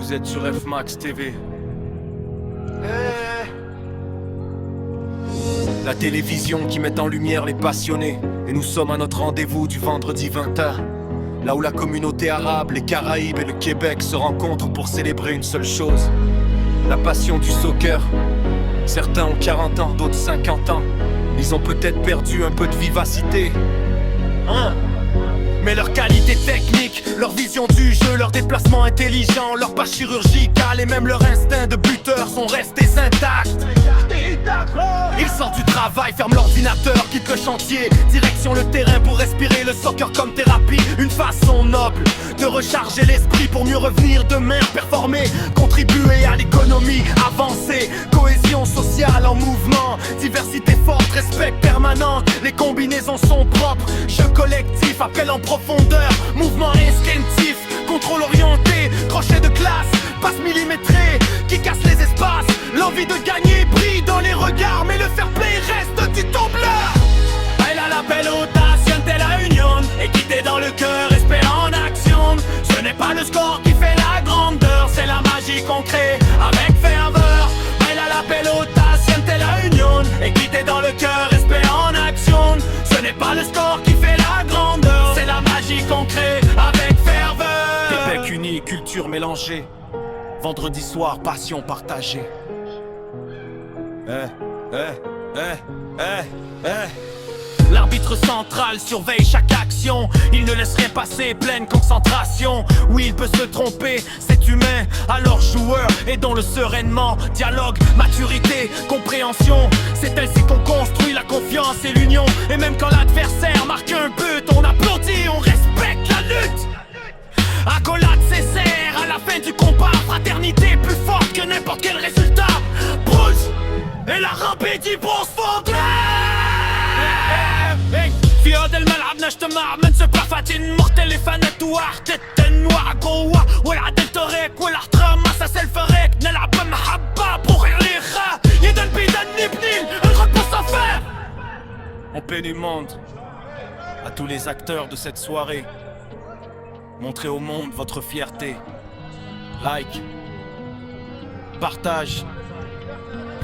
Vous êtes sur F-Max TV. La télévision qui met en lumière les passionnés. Et nous sommes à notre rendez-vous du vendredi 20h. Là où la communauté arabe, les Caraïbes et le Québec se rencontrent pour célébrer une seule chose: la passion du soccer. Certains ont 40 ans, d'autres 50 ans. Ils ont peut-être perdu un peu de vivacité, mais leur qualité technique, leur vision du jeu, leur déplacement intelligent, leur pas chirurgical et même leur instinct de buteur sont restés intacts. Ils sortent du travail, ferment l'ordinateur, quittent le chantier, direction le terrain pour respirer le soccer comme thérapie. Une façon noble de recharger l'esprit pour mieux revenir demain, performer, contribuer à l'économie, avancer. Cohésion sociale en mouvement, diversité forte, respect permanent. Les combinaisons sont propres, jeu collectif, appel en profondeur, mouvement instinctif, contrôle orienté, crochet de classe, passe millimétrée qui casse les espaces. L'envie de gagner brille dans les regards, mais le fair play reste du tombleur. Elle a la pelota, siente la union, équité dans le cœur, respect en action. Ce n'est pas le score qui fait la grandeur, c'est la magie qu'on crée avec ferveur. Elle a la pelota, siente la union, équité dans le cœur, respect en action. Ce n'est pas le score qui fait la grandeur, c'est la magie qu'on crée avec ferveur. Québec uni, culture mélangée. Vendredi soir, passion partagée. L'arbitre central surveille chaque action. Il ne laisse rien passer, pleine concentration. Oui, il peut se tromper, c'est humain. Alors joueur, aidons-le sereinement. Dialogue, maturité, compréhension. C'est ainsi qu'on construit la confiance et l'union. Et même quand l'adversaire marque un but, on applaudit, on respecte la lutte. Accolade Césaire à la fin du combat. Fraternité plus forte que n'importe quel résultat. Bruce et la rampée du bronze fondé. في هذا الملعب نجتمع منسف فاتن مختلفة نتوح تتنوع جوا والعدل طريق والاحترام أساس الفريق نلعب بمحبة بروح الريخة يدن بيدن نبني الغد بالصفار. On paie du monde à tous les acteurs de cette soirée. Montrez au monde votre fierté. Like, partage,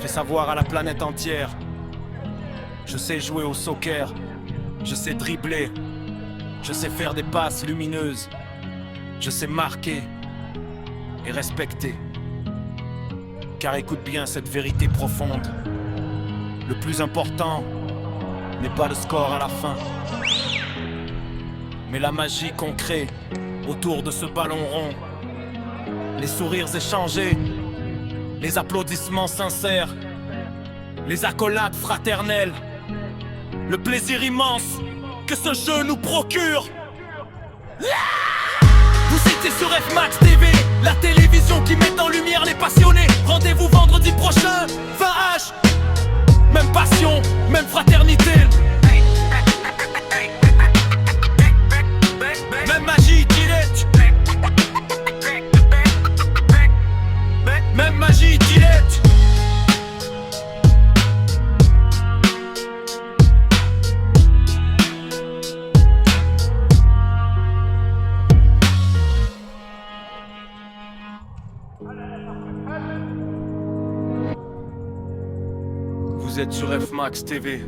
fais savoir à la planète entière. Je sais jouer au soccer, je sais dribbler, je sais faire des passes lumineuses, je sais marquer et respecter. Car écoute bien cette vérité profonde: le plus important n'est pas le score à la fin, mais la magie qu'on crée autour de ce ballon rond. Les sourires échangés, les applaudissements sincères, les accolades fraternelles, le plaisir immense que ce jeu nous procure. Vous étiez sur F-Max TV, la télévision qui met en lumière les passionnés. Rendez-vous vendredi prochain, 20h. Même passion, même fraternité. Même magie direct. Même magie direct. Vous êtes sur F-Max TV.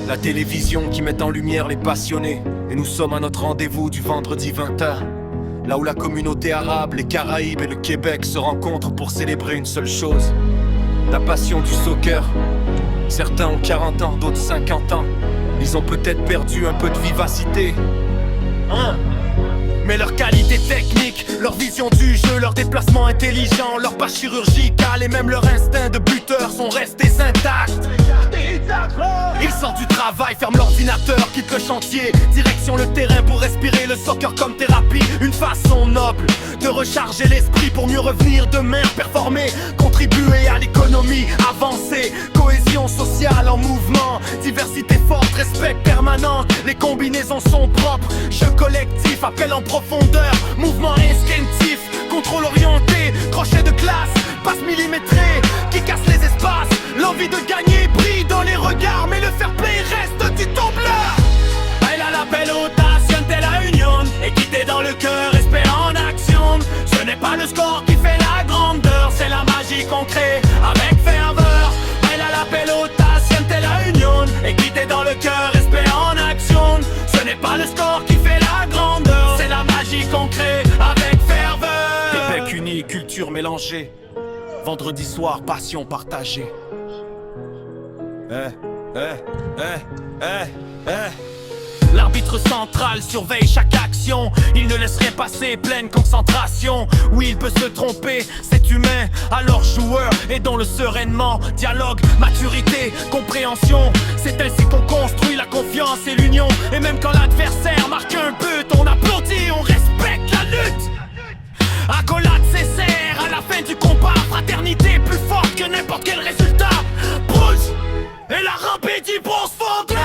La télévision qui met en lumière les passionnés. Et nous sommes à notre rendez-vous du vendredi 20h. Là où la communauté arabe, les Caraïbes et le Québec se rencontrent pour célébrer une seule chose: la passion du soccer. Certains ont 40 ans, d'autres 50 ans. Ils ont peut-être perdu un peu de vivacité, mais leur qualité technique, leur vision du jeu, leur déplacement intelligent, leur pas chirurgical et même leur instinct de buteur sont restés intacts. Ils sortent du travail, ferment l'ordinateur, quittent le chantier, direction le terrain pour respirer le soccer comme thérapie. Une façon noble de recharger l'esprit pour mieux revenir demain, performer, contribuer à l'économie, avancer. Cohésion sociale en mouvement, diversité forte, respect permanent. Les combinaisons sont propres, jeu collectif, appel en profondeur, mouvement instinctif, contrôle orienté, crochet de classe, passe millimétrée qui casse les espaces. L'envie de gagner brille dans les regards, mais le fair play reste du tombleur. Elle a la pelota, siente la union, équité le score qui fait la grandeur, c'est la magie qu'on crée avec ferveur. Elle a la pelota, siente la union, équité dans le cœur, respect en action. Ce n'est pas le score qui fait la grandeur, c'est la magie qu'on crée avec ferveur. Québec uni, culture mélangée. Vendredi soir, passion partagée. L'arbitre central surveille chaque action. Il ne laisse rien passer, pleine concentration. Oui, il peut se tromper, c'est humain. Alors joueur, aidons-le sereinement. Dialogue, maturité, compréhension. C'est ainsi qu'on construit la confiance et l'union. Et même quand l'adversaire marque un but, on applaudit, on respecte la lutte. Accolade sincère à la fin du combat. Fraternité plus forte que n'importe quel résultat. Pulse et la rampée بروس فوق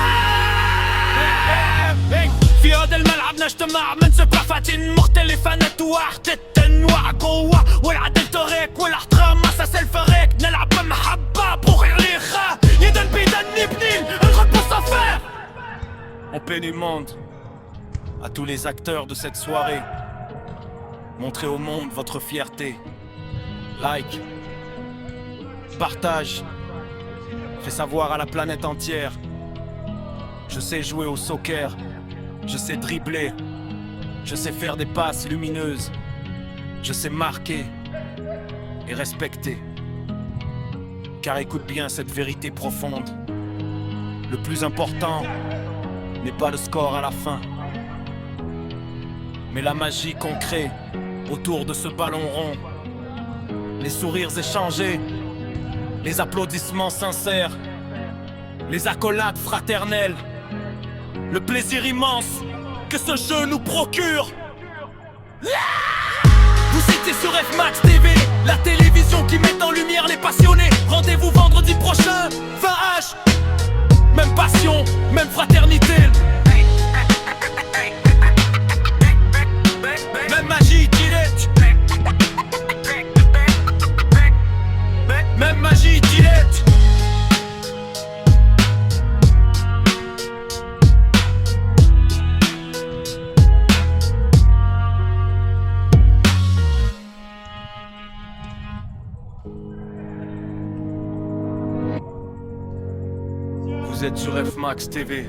في هذا الملعب نجتمع من ثقافات مختلفة نتوحد التنوع قوة والعدل طريق والاحترام أساس الفريق نلعب بمحبة بغير الإخاء يدا بيدا نبني نغطي الصفار. On paie du monde à tous les acteurs de cette soirée. Montrez au monde votre fierté. Like, partage, fais savoir à la planète entière. Je sais jouer au soccer, je sais dribbler, je sais faire des passes lumineuses, je sais marquer et respecter. Car écoute bien cette vérité profonde. Le plus important n'est pas le score à la fin, mais la magie qu'on crée autour de ce ballon rond. Les sourires échangés, les applaudissements sincères, les accolades fraternelles, le plaisir immense que ce jeu nous procure. Vous étiez sur F-Max TV, la télévision qui met en lumière les passionnés. Rendez-vous vendredi prochain, 20h. Même passion, même fraternité. Même magie, Gillette. Même magie, Gillette. Vous êtes sur F-Max TV.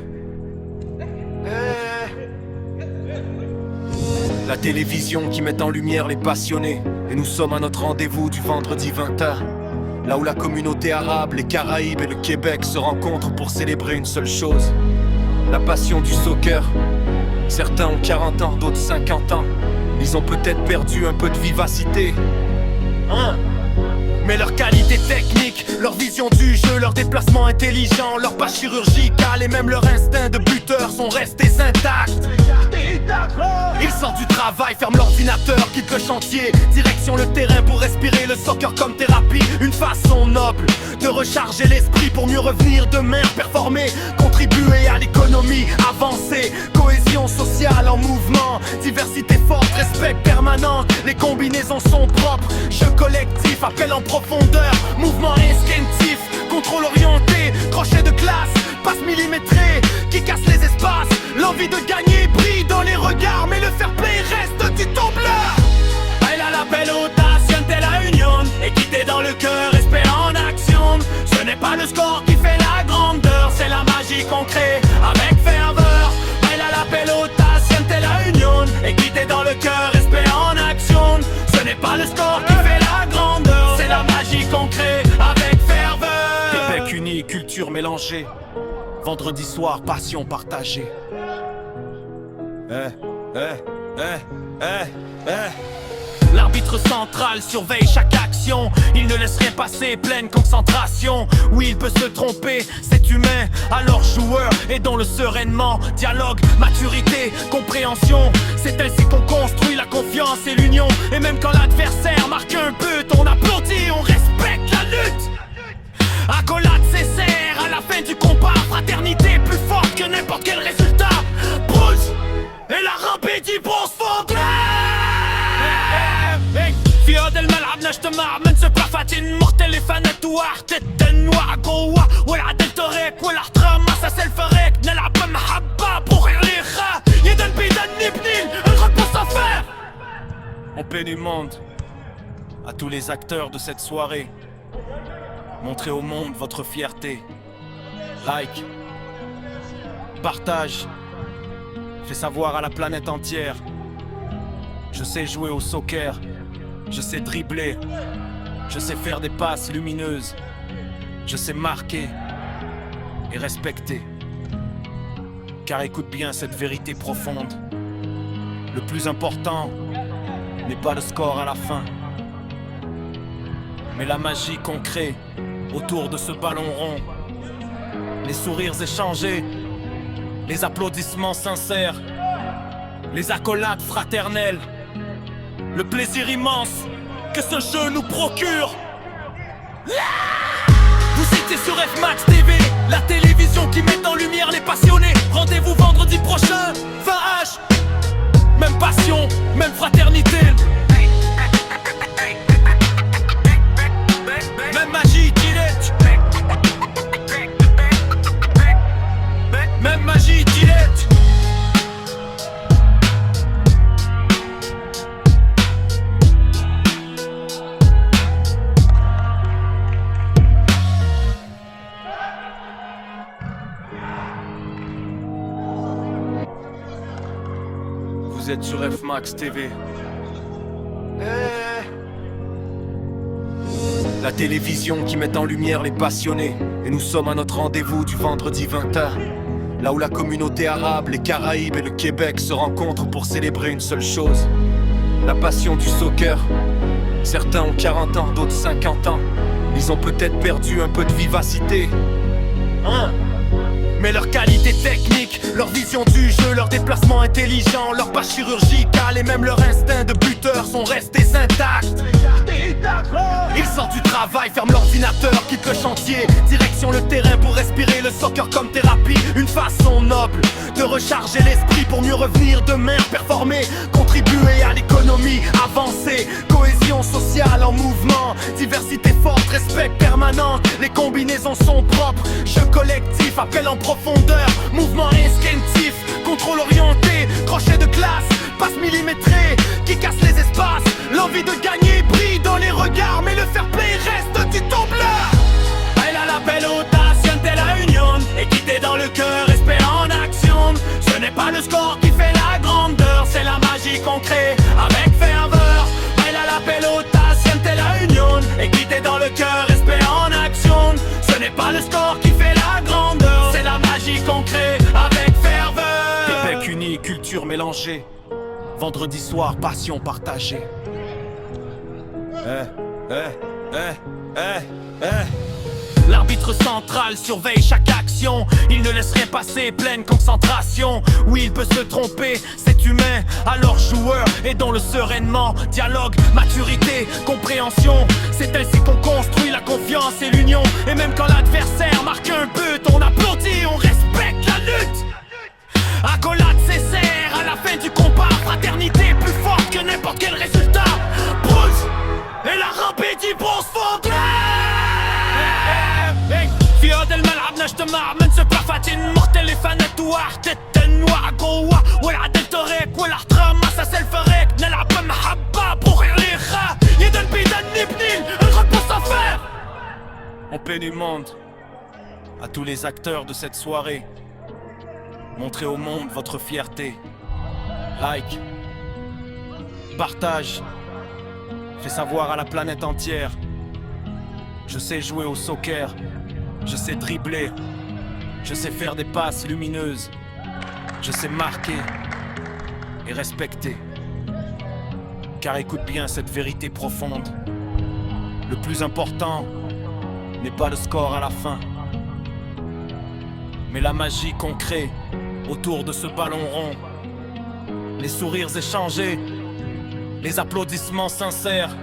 La télévision qui met en lumière les passionnés. Et nous sommes à notre rendez-vous du vendredi 20h. Là où la communauté arabe, les Caraïbes et le Québec se rencontrent pour célébrer une seule chose: la passion du soccer. Certains ont 40 ans, d'autres 50 ans. Ils ont peut-être perdu un peu de vivacité, mais leur qualité technique, leur vision du jeu, leur déplacement intelligent, leur passe chirurgicale et même leur instinct de buteur sont restés intacts. Ils sortent du travail, ferment l'ordinateur, quittent le chantier, direction le terrain pour respirer le soccer comme thérapie. Une façon noble de recharger l'esprit pour mieux revenir demain, performer, contribuer à l'économie, avancer. Cohésion sociale en mouvement, diversité forte, respect permanent. Les combinaisons sont propres, jeu collectif, appel en profondeur, mouvement instinctif, contrôle orienté, crochet de classe, passe millimétrée qui casse les espaces. L'envie de gagner brille dans les regards, mais le fair play reste du tembleur. Elle a la pelota, siente la union, équité dans le cœur, respect en action. Ce n'est pas le score qui fait la grandeur, c'est la magie qu'on crée avec ferveur. Elle a la pelota, siente la union, équité dans le cœur, respect en action. Ce n'est pas le score qui fait la grandeur, c'est la magie qu'on crée avec ferveur. Québec uni, culture mélangée. Vendredi soir, passion partagée. L'arbitre central surveille chaque action. Il ne laisse rien passer, pleine concentration. Oui, il peut se tromper, c'est humain. Alors joueur, aidons-le sereinement. Dialogue, maturité, compréhension. C'est ainsi qu'on construit la confiance et l'union. Et même quand l'adversaire marque un but, on applaudit, on respecte la lutte. Accolade sincère à la fin du combat. Fraternité plus forte que n'importe quel résultat. Bruce et la rampée بروس فوق في هذا الملعب نجتمع من ثقافات مختلفة نتوحد التنوع قوة والعدل طريق والاحترام أساس الفريق نلعب بمحبة بغير الإخاء يدا بيدا نبني نغطي الصفار. On paie du monde À tous les acteurs de cette soirée, montrez au monde votre fierté. Like, partage, fais savoir à la planète entière. Je sais jouer au soccer, je sais dribbler, je sais faire des passes lumineuses, je sais marquer et respecter. Car écoute bien cette vérité profonde. Le plus important n'est pas le score à la fin, mais la magie qu'on crée autour de ce ballon rond. Les sourires échangés, les applaudissements sincères, les accolades fraternelles, le plaisir immense que ce jeu nous procure. Vous étiez sur F-Max TV, la télévision qui met en lumière les passionnés. Rendez-vous vendredi prochain, 20h. Même passion, même fraternité. Même magie, Gillette. Même magie, Gillette. Vous êtes sur F-Max TV. La télévision qui met en lumière les passionnés. Et nous sommes à notre rendez-vous du vendredi 20h. Là où la communauté arabe, les Caraïbes et le Québec se rencontrent pour célébrer une seule chose: la passion du soccer. Certains ont 40 ans, d'autres 50 ans. Ils ont peut-être perdu un peu de vivacité, mais leur qualité technique, leur vision du jeu, leur déplacement intelligent, leur passe chirurgicale et même leur instinct de buteur sont restés intacts. Ils sortent du travail, ferment l'ordinateur, quittent le chantier, direction le terrain pour respirer le soccer comme thérapie. Une façon noble de recharger l'esprit pour mieux revenir demain, performer, contribuer à l'économie, avancer. Cohésion sociale en mouvement, diversité forte, respect permanent. Les combinaisons sont propres, jeu collectif, appel en profondeur, mouvement instinctif, contrôle orienté, crochet de classe, passe millimétrée qui casse les espaces. L'envie de gagner brille dans les regards, mais le fair play reste du tombleur. Elle a la belle audace de la union, équité dans le cœur, respect en action. Ce n'est pas le score qui fait la grandeur, c'est la magie qu'on crée avec ferveur. Elle a la belle audace de la union, équité dans le cœur, respect en action. Ce n'est pas le score qui fait la grandeur, c'est la magie qu'on crée avec ferveur. Québec uni, culture mélangée. Vendredi soir, passion partagée. L'arbitre central surveille chaque action. Il ne laisse rien passer, pleine concentration. Oui, il peut se tromper, c'est humain. Alors joueur, aidons-le sereinement. Dialogue, maturité, compréhension. C'est ainsi qu'on construit la confiance et l'union. Et même quand l'adversaire marque un but, on applaudit, on respecte la lutte. Accolade Césaire à la fin du combat. Fraternité plus forte que n'importe quel résultat. Bruce et la rampée du bronze fond. في هذا الملعب نجتمع منسف بفاتين مختلفة واحدة وعقوة والعدل طريق والاحترام أساس الفريق نلعب بمحبة بروح الريخة يدا بيدا نبني نغلب sans faire. En paix du monde, à tous les acteurs de cette soirée, montrez au monde votre fierté. Like, partage, fais savoir à la planète entière. Je sais jouer au soccer, je sais dribbler, je sais faire des passes lumineuses, je sais marquer et respecter. Car écoute bien cette vérité profonde. Le plus important n'est pas le score à la fin, mais la magie qu'on crée autour de ce ballon rond. Les sourires échangés, les applaudissements sincères,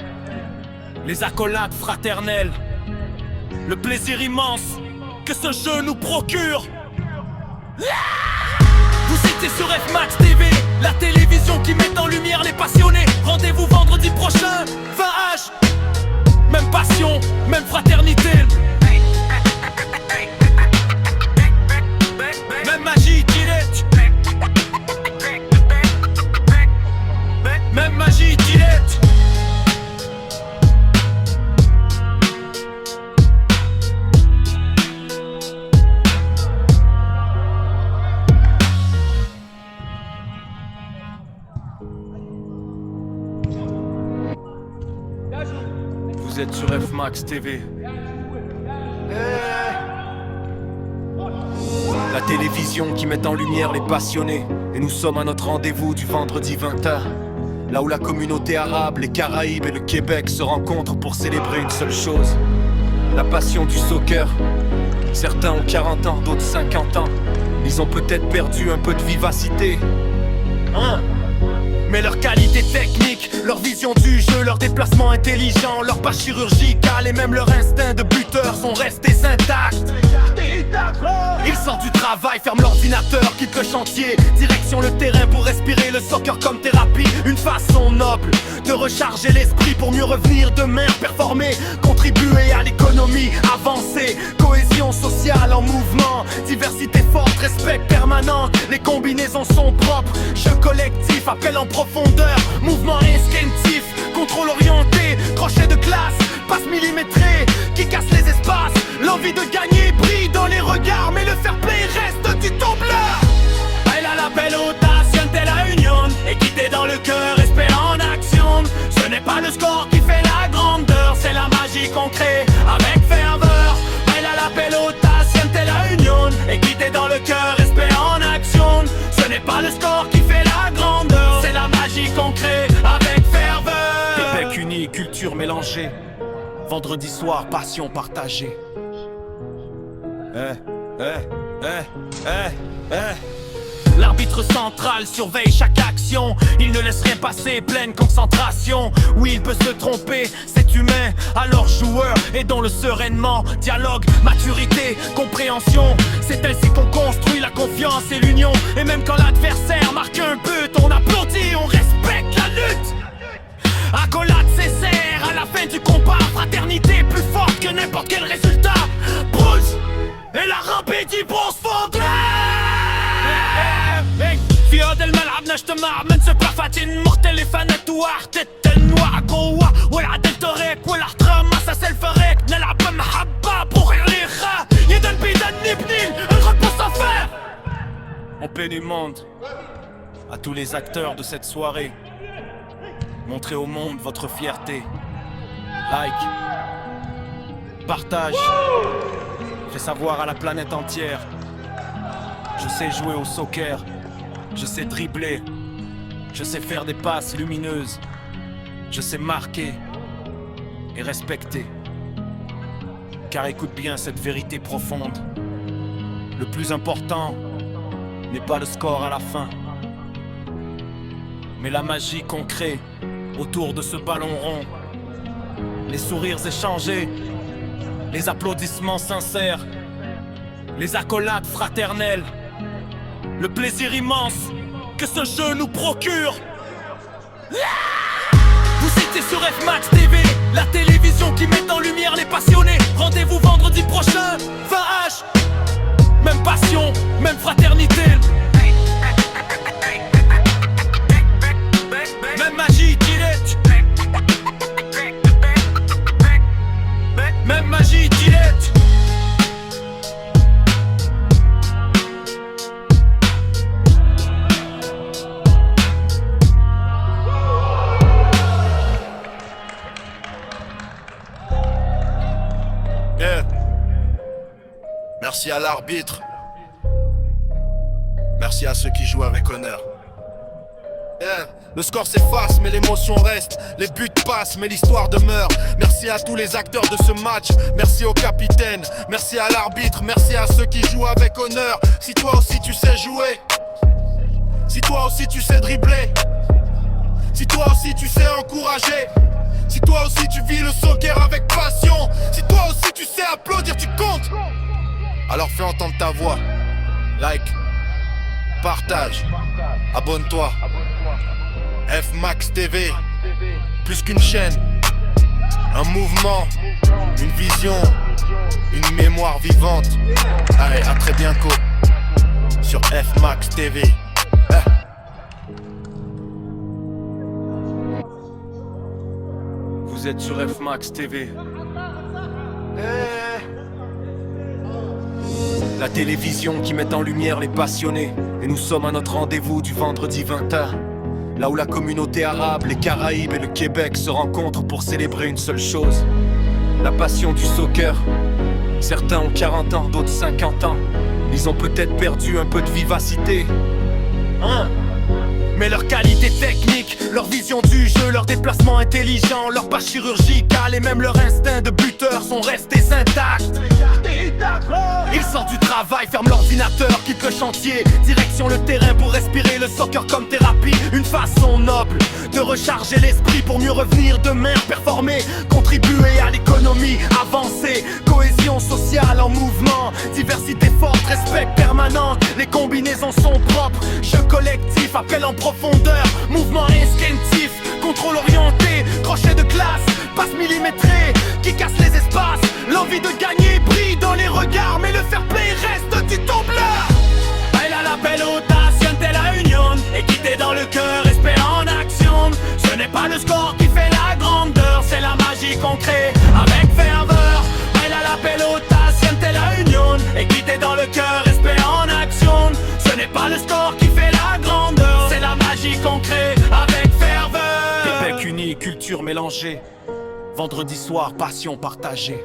les accolades fraternelles, le plaisir immense que ce jeu nous procure. Vous étiez sur F-Max TV, la télévision qui met en lumière les passionnés. Rendez-vous vendredi prochain, 20h. Même passion, même fraternité. Même magie, Gillette. Même magie, Gillette. êtes sur F-Max TV. La télévision qui met en lumière les passionnés. Et nous sommes à notre rendez-vous du vendredi 20h. Là où la communauté arabe, les Caraïbes et le Québec se rencontrent pour célébrer une seule chose: la passion du soccer. Certains ont 40 ans, d'autres 50 ans. Ils ont peut-être perdu un peu de vivacité, mais leur qualité technique, leur vision du jeu, leur déplacement intelligent, leur pas chirurgical et même leur instinct de buteur sont restés intacts. Ils sortent du travail, ferment l'ordinateur, quittent le chantier, direction le terrain pour respirer le soccer comme thérapie. Une façon noble de recharger l'esprit pour mieux revenir demain, performer, contribuer à l'économie, avancer. Cohésion sociale en mouvement, diversité forte, respect permanent. Les combinaisons sont propres, jeu collectif, appel en profondeur, mouvement instinctif, contrôle orienté, crochet de classe, passe millimétrée qui casse les espaces. L'envie de gagner brille dans les regards, mais le fair play reste du tombeur. Elle a la pelota, siente la union, équité dans le cœur, respect en action. Ce n'est pas le score qui fait la grandeur, c'est la magie qu'on crée avec ferveur. Elle a la pelota, siente la union, équité dans le cœur, respect en action. Ce n'est pas le score qui fait la grandeur, c'est la magie qu'on crée avec ferveur. Québec uni, culture mélangée. Vendredi soir, passion partagée. L'arbitre central surveille chaque action. Il ne laisse rien passer, pleine concentration. Oui, il peut se tromper, c'est humain. Alors joueur, aidons-le sereinement. Dialogue, maturité, compréhension. C'est ainsi qu'on construit la confiance et l'union. Et même quand l'adversaire marque un but, on applaudit, on respecte la lutte. Accolade Césaire, à la fin du combat. Fraternité plus forte que n'importe quel résultat. Bruce et la rampée du bronze fondé. في هذا الملعب نجتمع من ثقافة مختلفة نتوحد النوع قوة والعدل طريق والاحترام أساس الفريق نلعب بمحبة بغيرها يدا بيدا نبني الغد بالصفار. En paix du monde, à tous les acteurs de cette soirée, montrez au monde votre fierté. Like, partage, fais savoir à la planète entière. Je sais jouer au soccer, je sais dribbler, je sais faire des passes lumineuses, je sais marquer et respecter. Car écoute bien cette vérité profonde, le plus important n'est pas le score à la fin, mais la magie qu'on crée autour de ce ballon rond. Les sourires échangés, les applaudissements sincères, les accolades fraternelles, le plaisir immense que ce jeu nous procure. Vous étiez sur F-Max TV, la télévision qui met en lumière les passionnés. Rendez-vous vendredi prochain, 20h. Même passion, même fraternité. Même magie, Gillette. Même magie, Gillette. Merci à l'arbitre. Merci à ceux qui jouent avec honneur. Le score s'efface mais l'émotion reste. Les buts passent mais l'histoire demeure. Merci à tous les acteurs de ce match. Merci au capitaine, merci à l'arbitre. Merci à ceux qui jouent avec honneur. Si toi aussi tu sais jouer, si toi aussi tu sais dribbler, si toi aussi tu sais encourager, si toi aussi tu vis le soccer avec passion, si toi aussi tu sais applaudir, tu comptes. Alors fais entendre ta voix. Like, partage, abonne-toi. F-Max TV, plus qu'une chaîne, un mouvement, une vision, une mémoire vivante. Allez, à très bientôt sur F-Max TV. Vous êtes sur F-Max TV. La télévision qui met en lumière les passionnés. Et nous sommes à notre rendez-vous du vendredi 20h. Là où la communauté arabe, les Caraïbes et le Québec se rencontrent pour célébrer une seule chose: La passion du soccer. Certains ont 40 ans, d'autres 50 ans. Ils ont peut-être perdu un peu de vivacité, hein? Mais leur qualité technique, leur vision du jeu, leur déplacement intelligent, leur pas chirurgical et même leur instinct de buteur sont restés intacts. Ils sortent du travail, ferment l'ordinateur, quittent le chantier, direction le terrain pour respirer le soccer comme thérapie. Une façon noble de recharger l'esprit pour mieux revenir demain, performer, contribuer à l'économie, avancer. Cohésion sociale en mouvement, diversité forte, respect permanent. Les combinaisons sont propres, jeu collectif, appel en profondeur, mouvement instinctif, contrôle orienté, crochet de classe, passe millimétrée qui casse les espaces. L'envie de gagner brille dans les regards, mais le fair play reste du tembleur. Elle a la pelota, siente la union, équité dans le cœur, respect en action. Ce n'est pas le score qui fait la grandeur, c'est la magie qu'on crée avec ferveur. Elle a la pelota, siente la union, équité dans le cœur, respect en action. Ce n'est pas le score qui fait la grandeur, c'est la magie qu'on crée avec ferveur. Des becs unis, culture mélangée. Vendredi soir, passion partagée.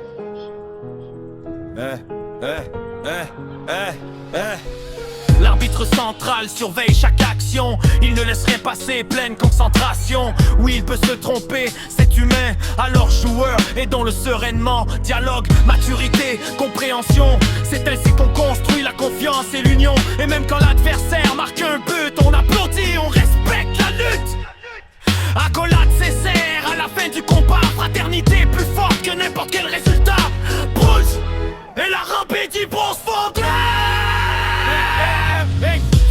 L'arbitre central surveille chaque action. Il ne laisse rien passer, pleine concentration. Oui, il peut se tromper, c'est humain. Alors joueur, aidons-le sereinement. Dialogue, maturité, compréhension. C'est ainsi qu'on construit la confiance et l'union. Et même quand l'adversaire marque un but, on applaudit, on respecte la lutte. Accolade Césaire à la fin du combat. Fraternité plus forte que n'importe quel résultat. Bruce et la rampée du bronze fondé.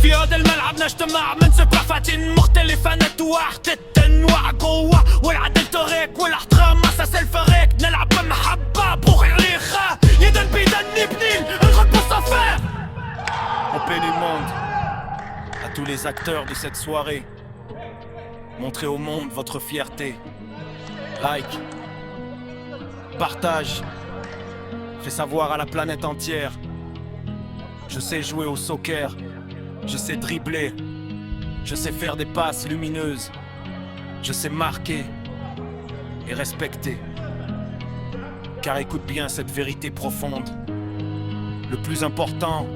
في هذا الملعب نجتمع منسف رفعتين مختلفة نتوحد التنوع جوا والعدل طريق والاحترام أساس الفريق نلعب بمحبة بروح الريخة يدا بيدا نبني الغد بالصفر. On paie les mondes à tous les acteurs de cette soirée. Montrez au monde votre fierté. Like, partage, fais savoir à la planète entière. Je sais jouer au soccer, je sais dribbler, je sais faire des passes lumineuses, je sais marquer et respecter. Car écoute bien cette vérité profonde. Le plus important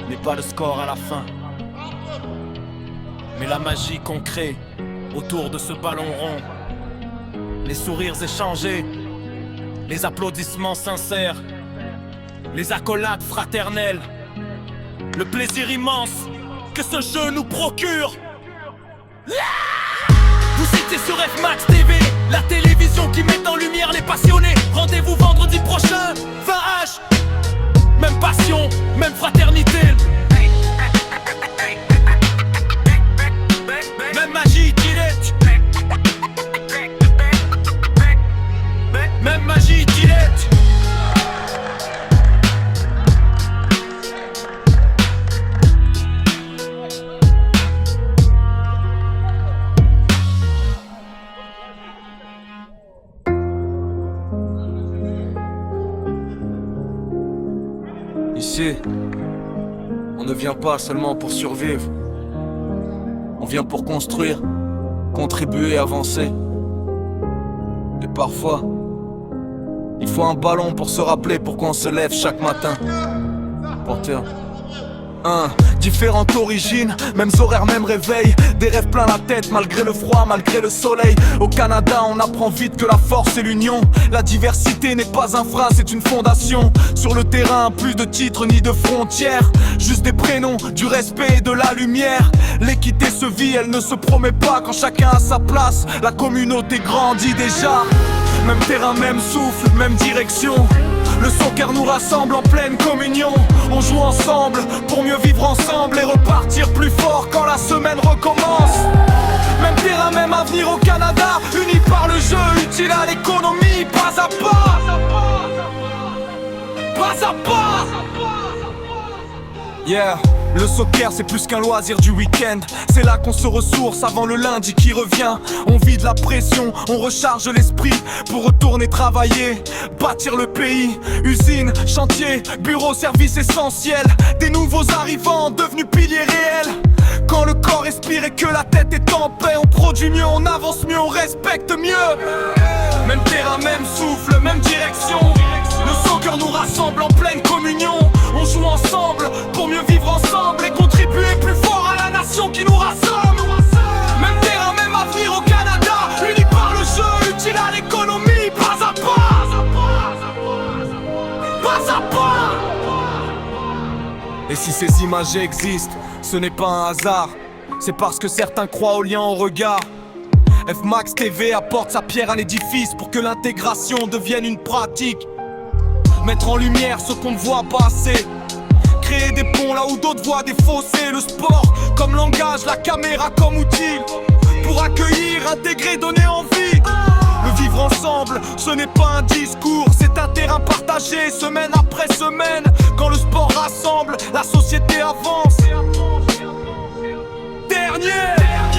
n'est pas le score à la fin, mais la magie qu'on crée autour de ce ballon rond. Les sourires échangés, les applaudissements sincères, les accolades fraternelles, le plaisir immense que ce jeu nous procure. Vous étiez sur F-Max TV, la télévision qui met en lumière les passionnés. Rendez-vous vendredi prochain, 20h. Même passion, même fraternité. Même magie, Gillette. Même magie, Gillette. Ici, on ne vient pas seulement pour survivre. On vient pour construire, contribuer, avancer. Et parfois, il faut un ballon pour se rappeler pourquoi on se lève chaque matin. Porteur. Différentes origines, mêmes horaires, même réveil. Des rêves plein la tête malgré le froid, malgré le soleil. Au Canada on apprend vite que la force c'est l'union. La diversité n'est pas un frein, c'est une fondation. Sur le terrain, plus de titres ni de frontières. Juste des prénoms, du respect et de la lumière. L'équité se vit, elle ne se promet pas quand chacun a sa place. La communauté grandit déjà. Même terrain, même souffle, même direction. Le soccer nous rassemble en pleine communion. On joue ensemble pour mieux vivre ensemble et repartir plus fort quand la semaine recommence. Même terrain, même avenir au Canada, unis par le jeu, utile à l'économie, pas à pas. Pas à pas. Yeah. Le soccer c'est plus qu'un loisir du week-end. C'est là qu'on se ressource avant le lundi qui revient. On vide la pression, on recharge l'esprit pour retourner travailler, bâtir le pays. Usine, chantier, bureau, service essentiel. Des nouveaux arrivants devenus piliers réels. Quand le corps respire et que la tête est en paix, on produit mieux, on avance mieux, on respecte mieux. Même terrain, même souffle, même direction. Le soccer nous rassemble en pleine communion. On joue ensemble pour mieux vivre ensemble et contribuer plus fort à la nation qui nous rassemble. Même terrain, même avenir au Canada, unis par le jeu, utile à l'économie, pas à pas. Pas à pas. Et si ces images existent, ce n'est pas un hasard. C'est parce que certains croient au lien au regard. Fmax TV apporte sa pierre à l'édifice pour que l'intégration devienne une pratique. Mettre en lumière ce qu'on ne voit pas assez. Créer des ponts là où d'autres voient des fossés. Le sport comme langage, la caméra comme outil. Pour accueillir, intégrer, donner envie. Le vivre ensemble, ce n'est pas un discours. C'est un terrain partagé, semaine après semaine. Quand le sport rassemble, la société avance. Dernier,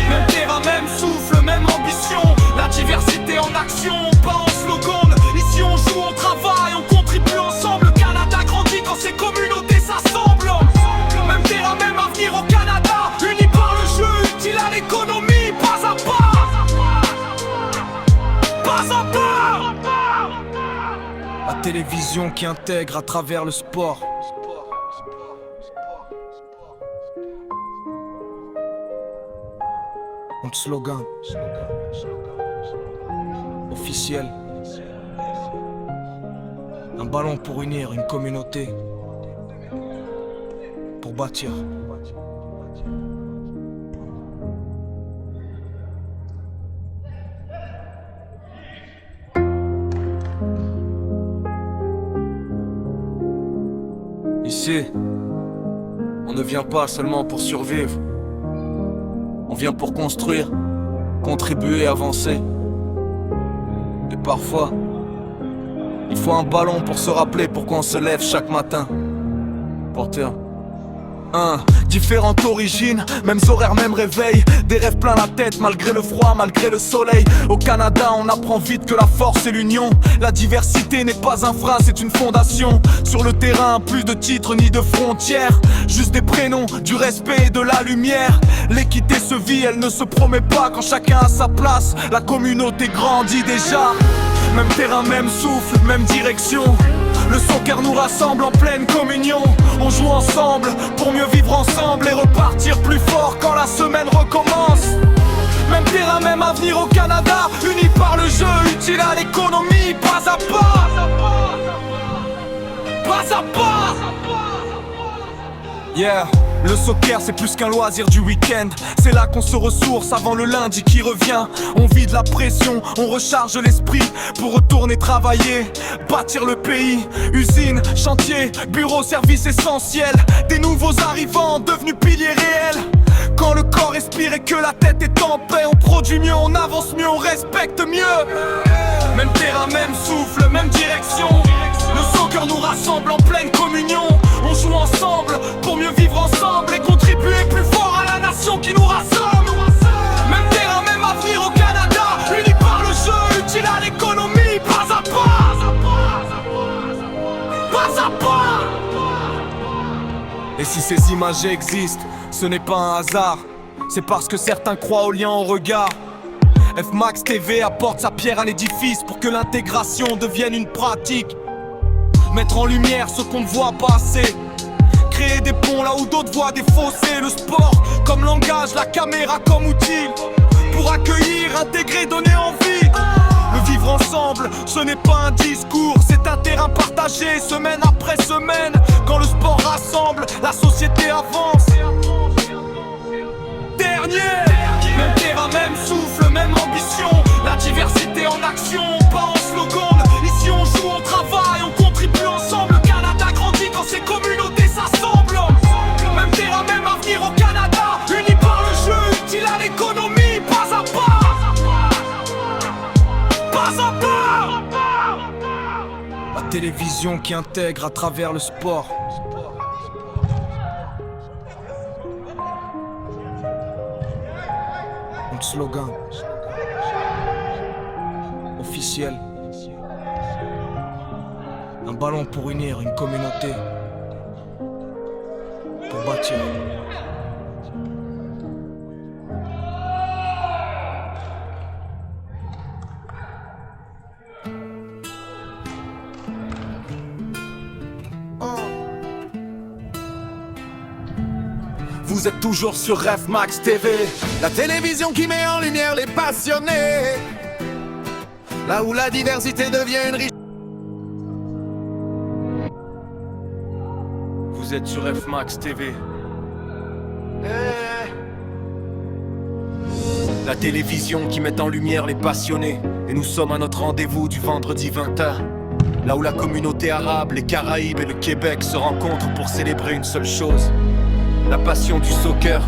même terrain, même souffle, même ambition. La diversité en action, pas en slogan. Ici on joue, on travaille, on contribue ensemble. Le Canada grandit quand ces communautés s'assemblent. Même terrain, même avenir au Canada, unis par le jeu, utile à l'économie, pas à pas. Pas à pas. La télévision qui intègre à travers le sport. Notre slogan officiel. Un ballon pour unir une communauté. Pour bâtir. Ici, on ne vient pas seulement pour survivre. On vient pour construire, contribuer, avancer. Et parfois, il faut un ballon pour se rappeler pourquoi on se lève chaque matin. Porteur. Différentes origines, mêmes horaires, même réveil. Des rêves plein la tête malgré le froid, malgré le soleil. Au Canada on apprend vite que la force c'est l'union. La diversité n'est pas un frein, c'est une fondation. Sur le terrain, plus de titres ni de frontières. Juste des prénoms, du respect et de la lumière. L'équité se vit, elle ne se promet pas quand chacun a sa place. La communauté grandit déjà. Même terrain, même souffle, même direction. Le soccer nous rassemble en pleine communion. On joue ensemble pour mieux vivre ensemble et repartir plus fort quand la semaine recommence. Même terrain, même avenir au Canada, unis par le jeu, utile à l'économie, pas à pas. Pas à pas. Yeah. Le soccer c'est plus qu'un loisir du week-end. C'est là qu'on se ressource avant le lundi qui revient. On vide la pression, on recharge l'esprit pour retourner travailler, bâtir le pays. Usine, chantier, bureau, service essentiel. Des nouveaux arrivants devenus piliers réels. Quand le corps respire et que la tête est en paix, on produit mieux, on avance mieux, on respecte mieux. Même terrain, même souffle, même direction. Le soccer nous rassemble en pleine communion. On joue ensemble pour mieux vivre ensemble et contribuer plus fort à la nation qui nous rassemble. Même terrain, même avenir au Canada, unis par le jeu, utile à l'économie, pas à pas. Pas à pas. Et si ces images existent, ce n'est pas un hasard. C'est parce que certains croient au lien au regard. Fmax TV apporte sa pierre à l'édifice pour que l'intégration devienne une pratique. Mettre en lumière ce qu'on ne voit pas assez. Créer des ponts là où d'autres voient des fossés. Le sport comme langage, la caméra comme outil. Pour accueillir, intégrer, donner envie. Le vivre ensemble, ce n'est pas un discours. C'est un terrain partagé, semaine après semaine. Quand le sport rassemble, la société avance. Dernier, même terrain, même souffle, même ambition. La diversité en action, pas en slogan. Ici on joue, on travaille, on contribue ensemble. Le Canada grandit quand ces communautés s'assemblent. Même terrain, même avenir au Canada, unis par le jeu, utile à l'économie, pas à pas. Pas à pas. La télévision qui intègre à travers le sport. Notre slogan officiel. Un ballon pour unir une communauté. Pour bâtir. Vous êtes toujours sur Ref Max TV, la télévision qui met en lumière les passionnés, là où la diversité devient une richesse. Vous êtes sur Ref Max TV. La télévision qui met en lumière les passionnés. Et nous sommes à notre rendez-vous du vendredi 20h, là où la communauté arabe, les Caraïbes et le Québec se rencontrent pour célébrer une seule chose: la passion du soccer.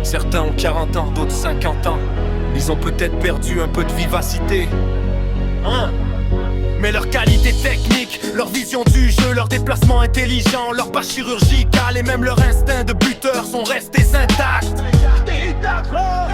Certains ont 40 ans, d'autres 50 ans. Ils ont peut-être perdu un peu de vivacité, mais leur qualité technique, leur vision du jeu, leur déplacement intelligent, leur passe chirurgicale et même leur instinct de buteur sont restés intacts.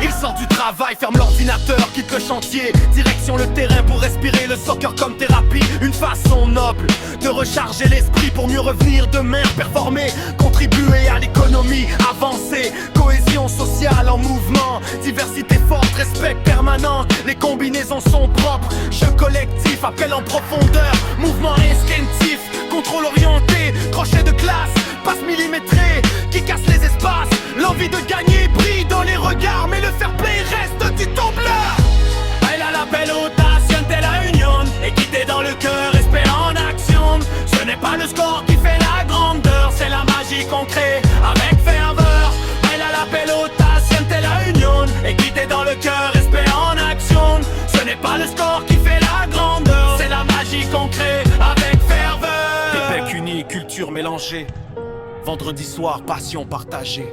Ils sortent du travail, ferment l'ordinateur, quittent le chantier, direction le terrain pour respirer le soccer comme thérapie. Une façon noble de recharger l'esprit pour mieux revenir demain, performer, contribuer à l'économie, avancer. Cohésion sociale en mouvement, diversité forte, respect permanent. Les combinaisons sont propres, jeu collectif, appel en profondeur, mouvement instinctif, contrôle orienté, crochet de classe, passe millimétrée qui casse les espaces. L'envie de gagner brille dans les regards, mais le fair play reste du tembleur. Elle a la belle audace, de la union, équité dans le cœur, respect en action. Ce n'est pas le score qui fait la grandeur, c'est la magie qu'on crée avec ferveur. Elle a la belle audace, de la union, équité dans le cœur, respect en action. Ce n'est pas le score qui fait la grandeur, c'est la magie qu'on crée avec ferveur. Québec uni, culture mélangée. Vendredi soir, passion partagée.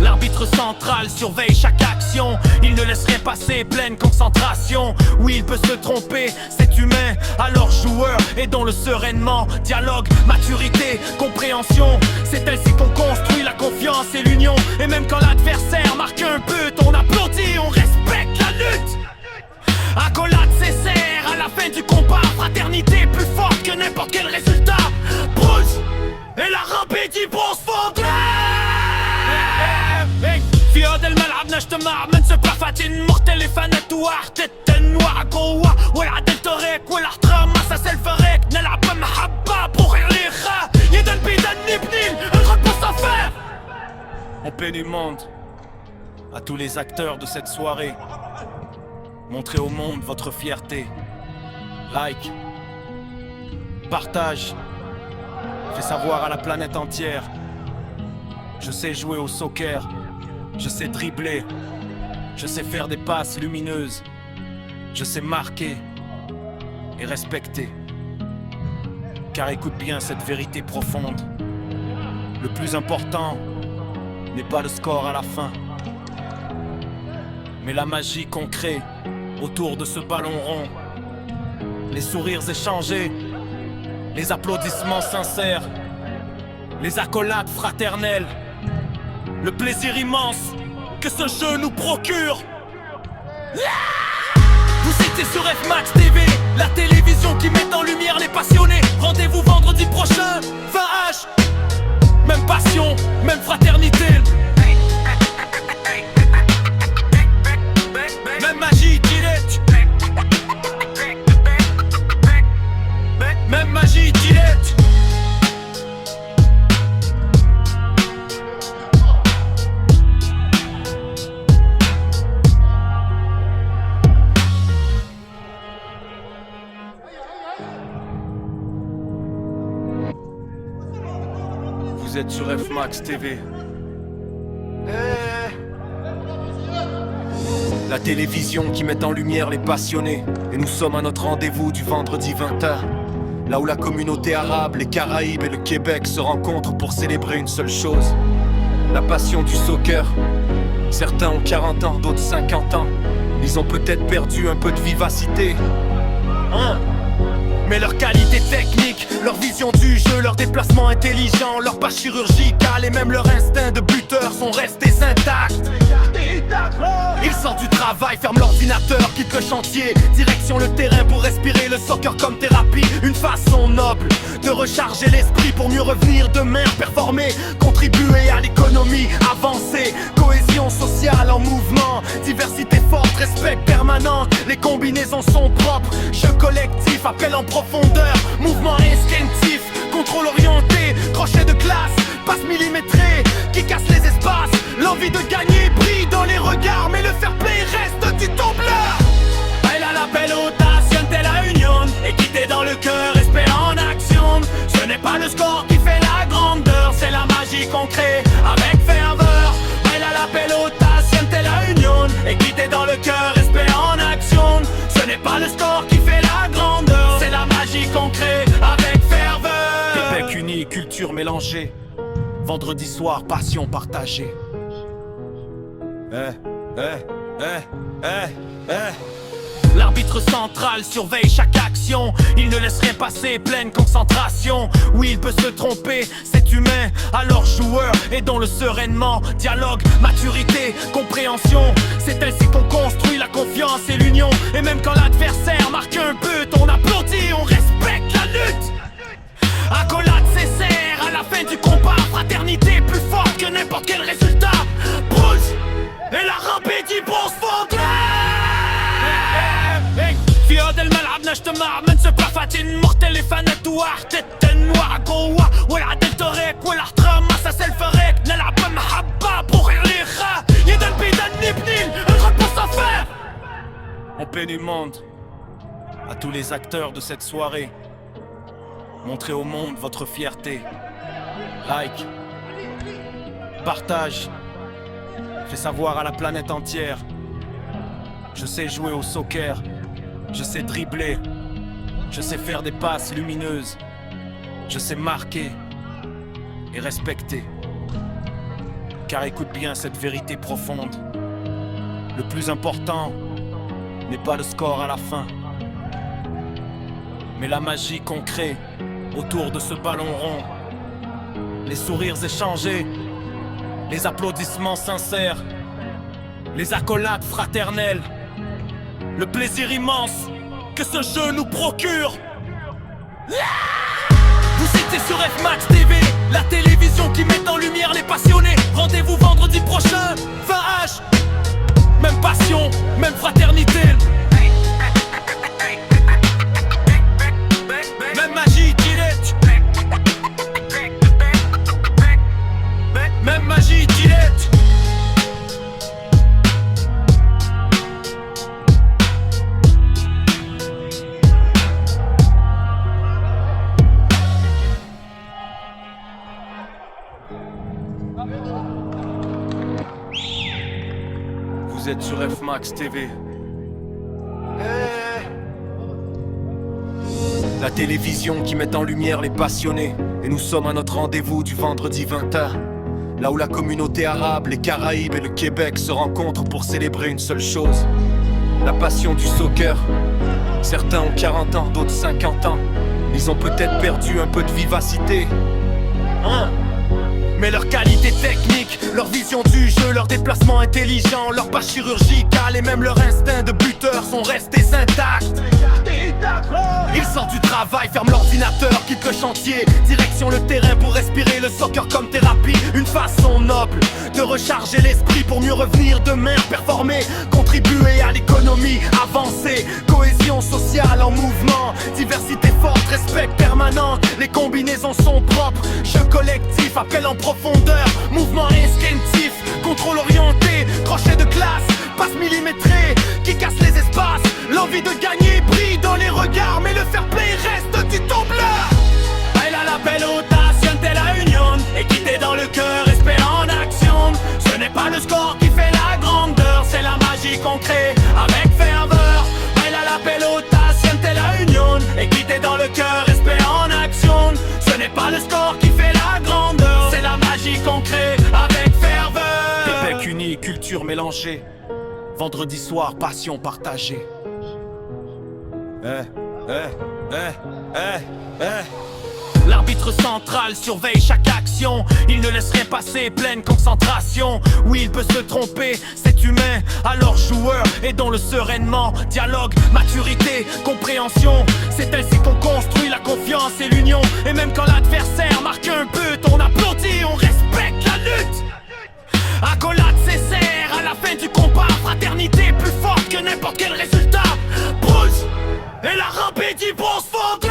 L'arbitre central surveille chaque action. Il ne laisse rien passer, pleine concentration. Oui, il peut se tromper, c'est humain. Alors joueur, aidons-le sereinement. Dialogue, maturité, compréhension. C'est ainsi qu'on construit la confiance et l'union. Et même quand l'adversaire marque un but, on applaudit, on respecte la lutte. Accolade cessaire à la fin du combat. Fraternité plus forte que n'importe quel résultat. Bruce et la rampée du bronze fondé. في هذا الملعب نجتمع منسب رفعتين مختلفة نتوحد التنوع جوا والعدل طريق والاحترام اساس الفريق نلعب بمحبة بروح ليخا يدا بيدا نبني نغطي الصفار. On paie du monde à tous les acteurs de cette soirée. Montrez au monde votre fierté. Like, partage, fais savoir à la planète entière. Je sais jouer au soccer, je sais dribbler, je sais faire des passes lumineuses, je sais marquer et respecter. Car écoute bien cette vérité profonde: le plus important n'est pas le score à la fin, mais la magie qu'on crée autour de ce ballon rond. Les sourires échangés, les applaudissements sincères, les accolades fraternelles, le plaisir immense que ce jeu nous procure. Vous étiez sur F Max TV, la télévision qui met en lumière les passionnés. Rendez-vous vendredi prochain, 20h. Même passion, même fraternité. Même magie, direct. Même magie, direct. Vous êtes sur F Max TV. La télévision qui met en lumière les passionnés. Et nous sommes à notre rendez-vous du vendredi 20h, là où la communauté arabe, les Caraïbes et le Québec se rencontrent pour célébrer une seule chose: la passion du soccer. Certains ont 40 ans, d'autres 50 ans. Ils ont peut-être perdu un peu de vivacité, mais leur qualité technique, leur vision du jeu, leur déplacement intelligent, leur passe chirurgicale et même leur instinct de buteur sont restés intacts. Ils sortent du travail, ferment l'ordinateur, quittent le chantier, direction le terrain pour respirer le soccer comme thérapie. Une façon noble de recharger l'esprit pour mieux revenir demain, performer, contribuer à l'économie, avancer. Cohésion sociale en mouvement, diversité forte, respect permanent. Les combinaisons sont propres, jeu collectif, appel en profondeur, mouvement instinctif, passe millimétrée qui casse les espaces. L'envie de gagner brille dans les regards, mais le fair play reste du tombleur. Elle a l'appel audacieux de la union, équité dans le cœur, respect en action. Ce n'est pas le score qui fait la grandeur, c'est la magie qu'on crée avec ferveur. Elle a l'appel audacieux de la union, équité dans le cœur, respect en action. Ce n'est pas le score qui fait la grandeur, c'est la magie qu'on crée avec ferveur. Québec uni, culture mélangée. Vendredi soir, passion partagée. L'arbitre central surveille chaque action. Il ne laisse rien passer, pleine concentration. Oui, il peut se tromper, c'est humain. Alors joueur, aidons-le sereinement. Dialogue, maturité, compréhension. C'est ainsi qu'on construit la confiance et l'union. Et même quand l'adversaire marque un but, on applaudit, on respecte la lutte. Accolade sincère à la fin du combat. Fraternité plus forte que n'importe quel résultat. Bruce et la rampée du bon se في هذا الملعب نجتمع منسف لفاتين مختلف نتوح النوع قوة والعدل طريق والاحترام أساس الفريق نلعب بمحبة بروح الريخة يدا بيدا نبني نغلب الصفار. On paie du monde à tous les acteurs de cette soirée. Montrez au monde votre fierté. Like, partage, fais savoir à la planète entière. Je sais jouer au soccer, je sais dribbler, je sais faire des passes lumineuses, je sais marquer et respecter. Car écoute bien cette vérité profonde. Le plus important n'est pas le score à la fin, mais la magie qu'on crée autour de ce ballon rond. Les sourires échangés, les applaudissements sincères, les accolades fraternelles, le plaisir immense que ce jeu nous procure. Vous étiez sur F-Max TV, la télévision qui met en lumière les passionnés. Rendez-vous vendredi prochain, 20h. Même passion, même fraternité. Même magie, direct. Même magie, direct. Vous êtes sur F-Max TV. La télévision qui met en lumière les passionnés. Et nous sommes à notre rendez-vous du vendredi 20h. Là où la communauté arabe, les Caraïbes et le Québec se rencontrent pour célébrer une seule chose: la passion du soccer. Certains ont 40 ans, d'autres 50 ans. Ils ont peut-être perdu un peu de vivacité, mais leur qualité technique, leur vision du jeu, leur déplacement intelligent, leur pas chirurgical et même leur instinct de buteur sont restés intacts. Ils sortent du travail, ferment l'ordinateur, quittent le chantier, direction le terrain pour respirer le soccer comme thérapie. Une façon noble de recharger l'esprit pour mieux revenir demain, performer, contribuer à l'économie, avancer. Cohésion sociale en mouvement, diversité forte, respect permanent. Les combinaisons sont propres, jeu collectif, appel en profondeur, mouvement instinctif, contrôle orienté, crochet de classe, passe millimétrée qui casse les espaces. L'envie de gagner brille dans les regards, mais le fair play reste du tombleur. Elle a l'appel audacieux de la union, équité dans le cœur, respect en action. Ce n'est pas le score qui fait la grandeur, c'est la magie qu'on crée avec ferveur. Elle a l'appel audacieux de la union, équité dans le cœur, respect en action. Ce n'est pas le score qui fait la grandeur, c'est la magie qu'on crée avec ferveur. Québec uni, culture mélangée. Vendredi soir, passion partagée. L'arbitre central surveille chaque action. Il ne laisse rien passer, pleine concentration. Oui, il peut se tromper, c'est humain. Alors joueur, aidons-le sereinement. Dialogue, maturité, compréhension. C'est ainsi qu'on construit la confiance et l'union. Et même quand l'adversaire marque un but, on applaudit, on respecte la lutte. Accolade sincère à la fin du combat. Fraternité plus forte que n'importe quel résultat. Bruce et la rampée du bon se fondre.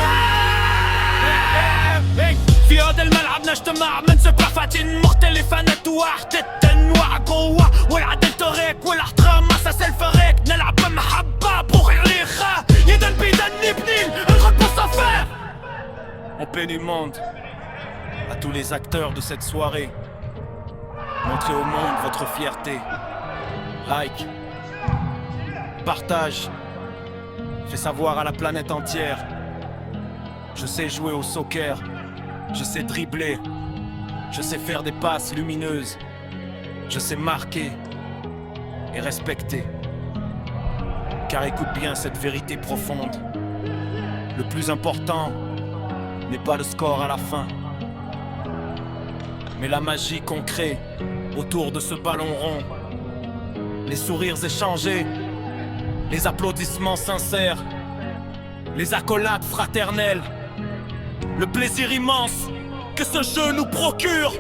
في هذا الملعب نجتمع من ثقافة مختلفة نتوحد التنوع جوا والعدل طريق والاحترام اساس الفريق نلعب بمحبة بغير الاخاء يدا بيدا نبني نغطي الصفار. On paie du monde à tous les acteurs de cette soirée. Montrez au monde votre fierté. Like, partage, fais savoir à la planète entière. Je sais jouer au soccer, je sais dribbler, je sais faire des passes lumineuses, je sais marquer et respecter. Car écoute bien cette vérité profonde. Le plus important n'est pas le score à la fin, mais la magie qu'on crée autour de ce ballon rond. Les sourires échangés, les applaudissements sincères, les accolades fraternelles, le plaisir immense que ce jeu nous procure.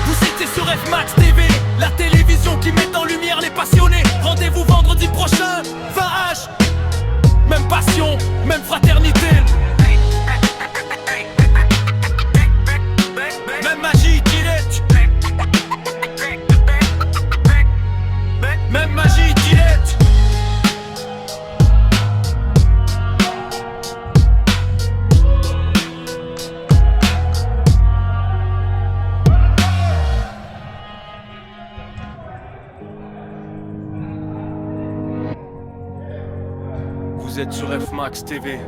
Vous étiez sur F-Max TV, la télévision qui met en lumière les passionnés. Rendez-vous vendredi prochain, 20h. Même passion, même fraternité. Même magie, Gillette. Même magie, Gillette. Vous êtes sur F-Max TV.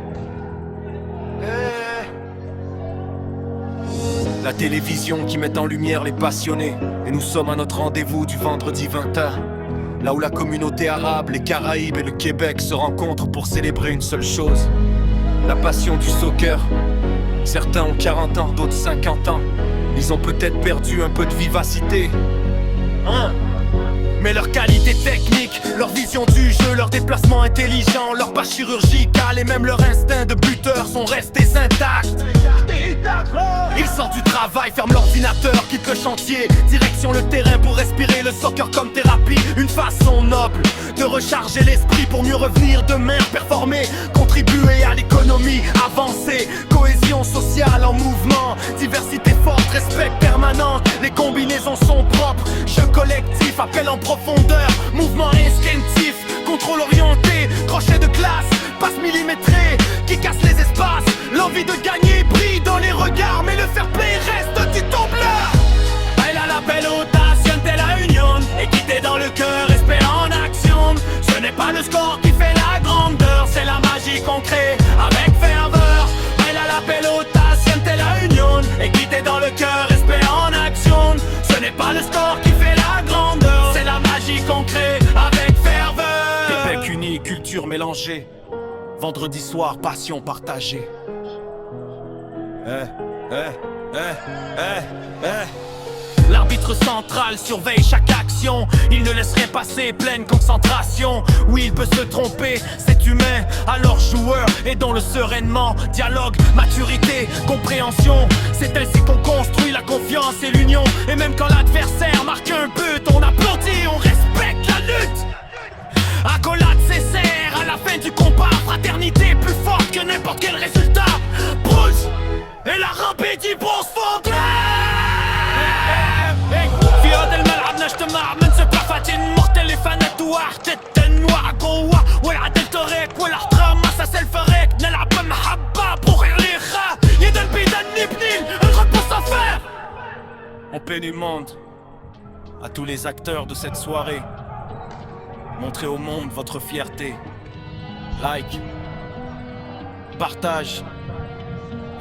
La télévision qui met en lumière les passionnés. Et nous sommes à notre rendez-vous du vendredi 20h. Là où la communauté arabe, les Caraïbes et le Québec se rencontrent pour célébrer une seule chose: la passion du soccer. Certains ont 40 ans, d'autres 50 ans. Ils ont peut-être perdu un peu de vivacité, mais leur qualité technique, leur vision du jeu, leur déplacement intelligent, leur passe chirurgicale et même leur instinct de buteur sont restés intacts. Ils sortent du travail, ferment l'ordinateur, quittent le chantier, direction le terrain pour respirer le soccer comme thérapie. Une façon noble de recharger l'esprit pour mieux revenir demain, performer, contribuer à l'économie, avancer. Cohésion sociale en mouvement, diversité forte, respect permanent. Les combinaisons sont propres, jeu collectif, appel en profondeur, mouvement instinctif, contrôle orienté, crochet de classe, passe millimétrée qui casse les espaces. L'envie de gagner brille dans les regards, mais le fair play reste du tembleur. Elle a la pelota, siente la union, équité dans le cœur, respect en action. Ce n'est pas le score qui fait la grandeur, c'est la magie qu'on crée avec ferveur. Elle a la pelota, siente la union, équité dans le cœur, respect en action. Ce n'est pas le score qui fait la grandeur, c'est la magie qu'on crée avec ferveur. Québec uni, culture mélangée. Vendredi soir, passion partagée. L'arbitre central surveille chaque action. Il ne laisserait passer pleine concentration. Oui, il peut se tromper, c'est humain. Alors joueur, aidons-le sereinement. Dialogue, maturité, compréhension. C'est ainsi qu'on construit la confiance et l'union. Et même quand l'adversaire marque un but, on applaudit, on respecte la lutte. Accolade s'essère à la fin du combat. Fraternité plus forte que n'importe quel résultat. Bruce et la رابطي بوصفوك في هذا الملعب نجتمع من ثقافات مختلفة نتوحد التنوع جوا والعدل طريق والاحترام اساس الفريق نلعب بمحبة بغير الاخاء يدا بيدا نبني نغطي الصفار. On paie du monde à tous les acteurs de cette soirée. Montrez au monde votre fierté. Like, partage,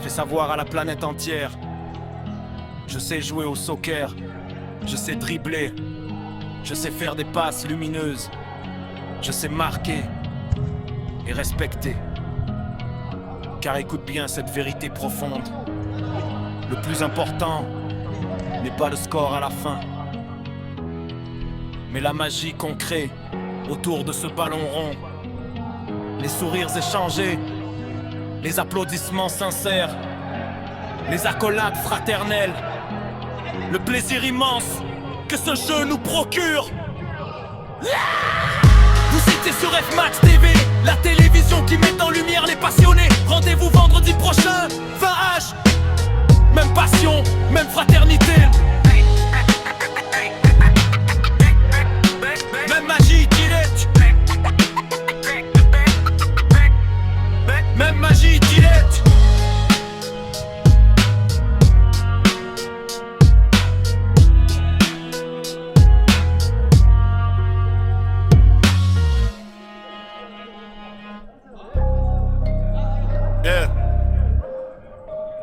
fais savoir à la planète entière. Je sais jouer au soccer, je sais dribbler, je sais faire des passes lumineuses, je sais marquer et respecter. Car écoute bien cette vérité profonde. Le plus important n'est pas le score à la fin, mais la magie qu'on crée autour de ce ballon rond. Les sourires échangés, les applaudissements sincères, les accolades fraternelles, le plaisir immense que ce jeu nous procure. Vous étiez sur F-Max TV, la télévision qui met en lumière les passionnés. Rendez-vous vendredi prochain, 20h.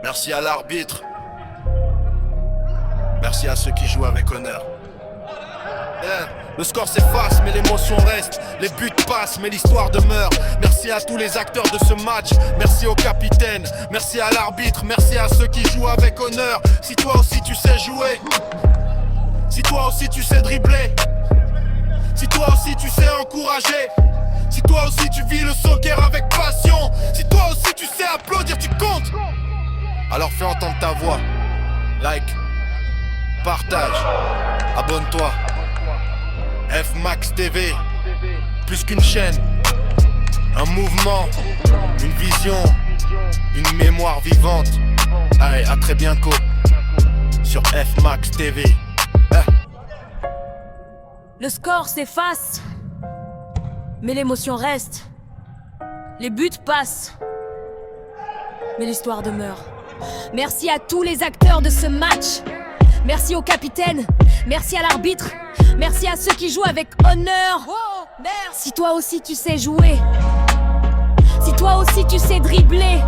Merci à l'arbitre. Merci à ceux qui jouent avec honneur. Le score s'efface mais l'émotion reste. Les buts passent mais l'histoire demeure. Merci à tous les acteurs de ce match. Merci au capitaine, merci à l'arbitre. Merci à ceux qui jouent avec honneur. Si toi aussi tu sais jouer, si toi aussi tu sais dribbler, si toi aussi tu sais encourager, si toi aussi tu vis le soccer avec passion, si toi aussi tu sais applaudir, tu comptes. Alors fais entendre ta voix. Like, partage, abonne-toi. F-Max TV, plus qu'une chaîne, un mouvement, une vision, une mémoire vivante. Allez, à très bientôt sur F-Max TV. Le score s'efface, mais l'émotion reste. Les buts passent, mais l'histoire demeure. Merci à tous les acteurs de ce match. Merci au capitaine, merci à l'arbitre, merci à ceux qui jouent avec honneur. Si toi aussi tu sais jouer, si toi aussi tu sais dribbler,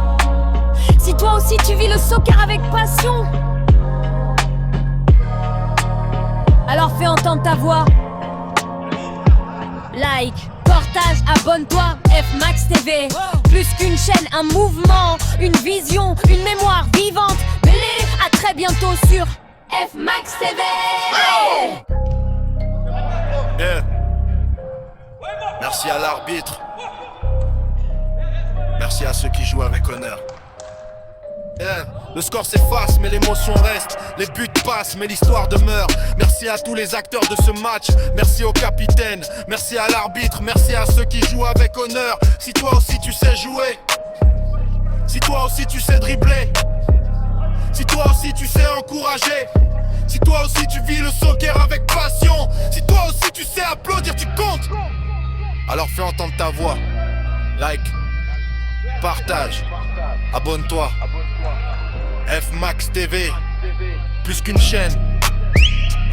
si toi aussi tu vis le soccer avec passion, alors fais entendre ta voix. Like, partage, abonne-toi, F-Max TV. Plus qu'une chaîne, un mouvement, une vision, une mémoire vivante. Mêlée, à très bientôt sur F-Max TV. Yeah. Merci à l'arbitre. Merci à ceux qui jouent avec honneur. Yeah. Le score s'efface mais l'émotion reste. Les buts passent mais l'histoire demeure. Merci à tous les acteurs de ce match. Merci au capitaine, merci à l'arbitre. Merci à ceux qui jouent avec honneur. Si toi aussi tu sais jouer, si toi aussi tu sais dribbler, si toi aussi tu sais encourager, si toi aussi tu vis le soccer avec passion, si toi aussi tu sais applaudir, tu comptes. Alors fais entendre ta voix. Like, partage, abonne-toi. F-Max TV, plus qu'une chaîne,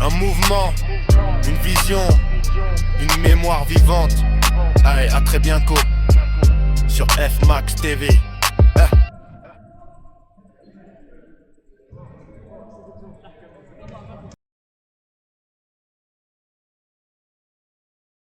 un mouvement, une vision, une mémoire vivante. Allez, à très bientôt sur F-Max TV.